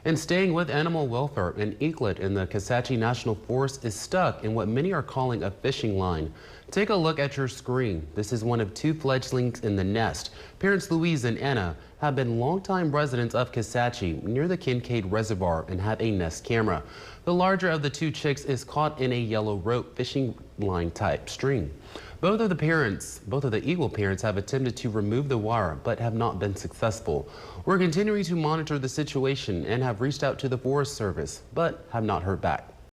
And staying with animal welfare, an eaglet in the Kisatchie National Forest is stuck in what many are calling a fishing line. Take a look at your screen. This is one of two fledglings in the nest. Parents Louise and Anna have been longtime residents of Kisatchie near the Kincaid Reservoir and have a nest camera. The larger of the two chicks is caught in a yellow rope fishing line type string. Both of the eagle parents have attempted to remove the wire but have not been successful. We're continuing to monitor the situation and have reached out to the Forest Service but have not heard back.